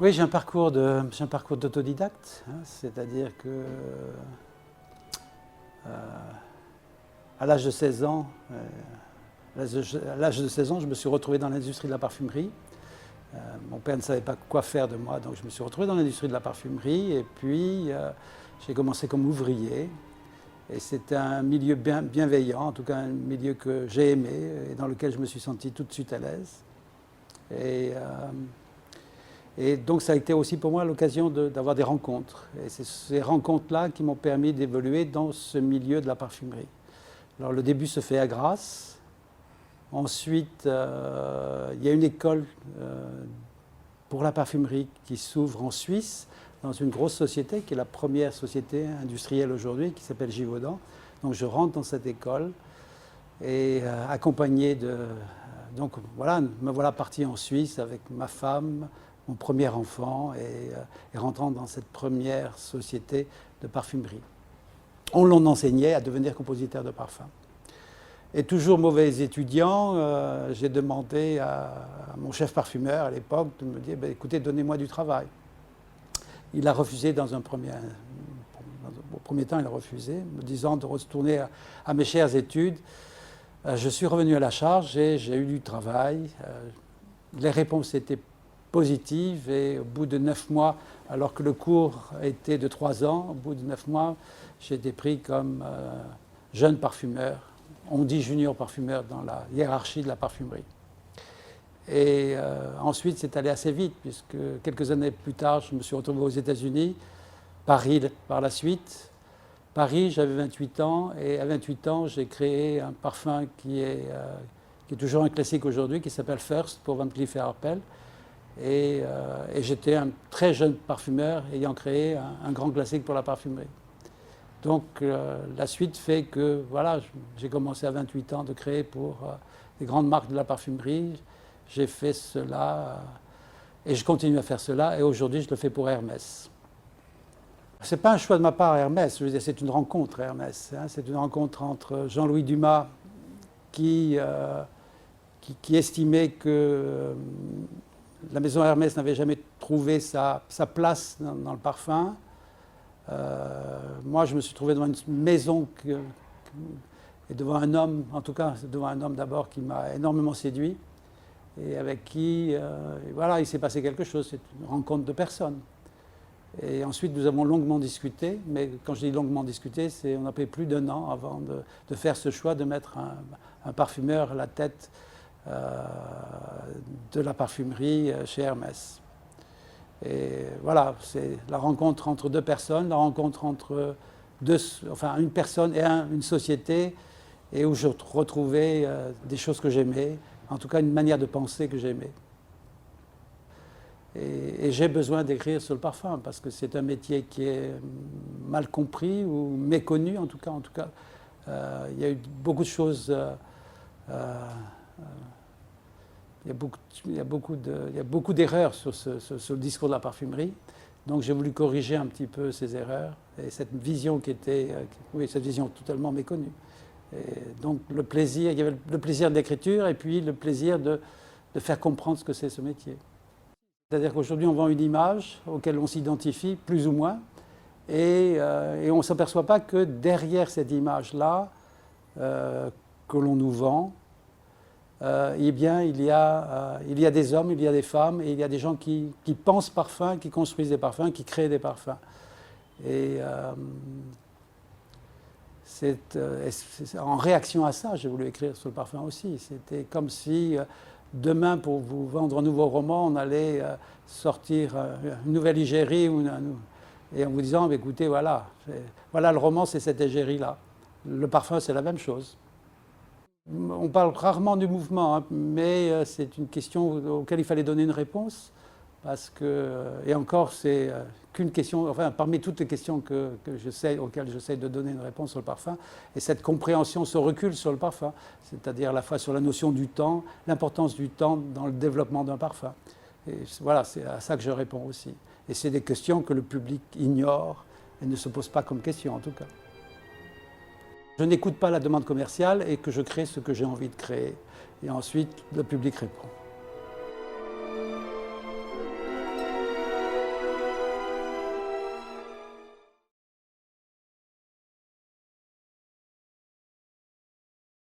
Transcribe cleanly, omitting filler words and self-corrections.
Oui, j'ai un parcours d'autodidacte, hein, c'est-à-dire que à l'âge de 16 ans, je me suis retrouvé dans l'industrie de la parfumerie. Mon père ne savait pas quoi faire de moi, donc je me suis retrouvé dans l'industrie de la parfumerie et puis j'ai commencé comme ouvrier. Et c'était un milieu bienveillant, en tout cas un milieu que j'ai aimé et dans lequel je me suis senti tout de suite à l'aise. Et donc ça a été aussi pour moi l'occasion d'avoir des rencontres. Et c'est ces rencontres-là qui m'ont permis d'évoluer dans ce milieu de la parfumerie. Alors le début se fait à Grasse. Ensuite, il y a une école pour la parfumerie qui s'ouvre en Suisse, dans une grosse société qui est la première société industrielle aujourd'hui, qui s'appelle Givaudan. Donc je rentre dans cette école et accompagné de... Donc voilà, me voilà parti en Suisse avec ma femme, mon premier enfant et rentrant dans cette première société de parfumerie. On l'en enseignait à devenir compositeur de parfum. Et toujours mauvais étudiant, j'ai demandé à mon chef parfumeur à l'époque de me dire écoutez, donnez-moi du travail. Il a refusé au premier temps, il a refusé, me disant de retourner à mes chères études. Je suis revenu à la charge et j'ai eu du travail. Les réponses étaient positives et au bout de 9 mois, alors que le cours était de 3 ans, au bout de 9 mois, j'ai été pris comme jeune parfumeur. On dit junior parfumeur dans la hiérarchie de la parfumerie. Et ensuite, c'est allé assez vite, puisque quelques années plus tard, je me suis retrouvé aux États-Unis, Paris par la suite. Paris, j'avais 28 ans, et à 28 ans, j'ai créé un parfum qui est toujours un classique aujourd'hui, qui s'appelle First pour Van Cleef & Arpels. Et j'étais un très jeune parfumeur ayant créé un grand classique pour la parfumerie. Donc la suite fait que voilà, j'ai commencé à 28 ans de créer pour des grandes marques de la parfumerie. J'ai fait cela et je continue à faire cela et aujourd'hui je le fais pour Hermès. Ce n'est pas un choix de ma part Hermès, je veux dire, c'est une rencontre Hermès. Hein, c'est une rencontre entre Jean-Louis Dumas qui estimait que la maison Hermès n'avait jamais trouvé sa place dans le parfum. Moi, je me suis trouvé devant une maison et devant un homme, en tout cas devant un homme d'abord qui m'a énormément séduit et avec qui, voilà, il s'est passé quelque chose. C'est une rencontre de personnes. Et ensuite, nous avons longuement discuté, mais quand je dis longuement discuté, on a pris plus d'1 an avant de faire ce choix de mettre un parfumeur à la tête de la parfumerie chez Hermès. Et voilà, c'est la rencontre entre deux personnes, la rencontre entre une personne et une société, et où je retrouvais des choses que j'aimais, en tout cas une manière de penser que j'aimais. Et j'ai besoin d'écrire sur le parfum, parce que c'est un métier qui est mal compris ou méconnu, en tout cas. Il y a eu beaucoup de choses... il y a beaucoup d'erreurs sur le discours de la parfumerie. Donc j'ai voulu corriger un petit peu ces erreurs et cette vision cette vision totalement méconnue. Et donc il y avait le plaisir de l'écriture et puis le plaisir de faire comprendre ce que c'est ce métier. C'est-à-dire qu'aujourd'hui on vend une image auquel on s'identifie plus ou moins et on ne s'aperçoit pas que derrière cette image-là que l'on nous vend, eh bien, il y a des hommes, il y a des femmes, et il y a des gens qui pensent parfum, qui construisent des parfums, qui créent des parfums. Et en réaction à ça, j'ai voulu écrire sur le parfum aussi. C'était comme si demain, pour vous vendre un nouveau roman, on allait sortir une nouvelle égérie, et en vous disant, écoutez, voilà le roman, c'est cette égérie-là. Le parfum, c'est la même chose. On parle rarement du mouvement, hein, mais c'est une question auquel il fallait donner une réponse, parce que, et encore, c'est qu'une question, enfin, parmi toutes les questions auxquelles j'essaie de donner une réponse sur le parfum, et cette compréhension, ce recul sur le parfum, c'est-à-dire à la fois sur la notion du temps, l'importance du temps dans le développement d'un parfum. Et voilà, c'est à ça que je réponds aussi. Et c'est des questions que le public ignore et ne se pose pas comme question, en tout cas. Je n'écoute pas la demande commerciale et que je crée ce que j'ai envie de créer. Et ensuite, le public répond.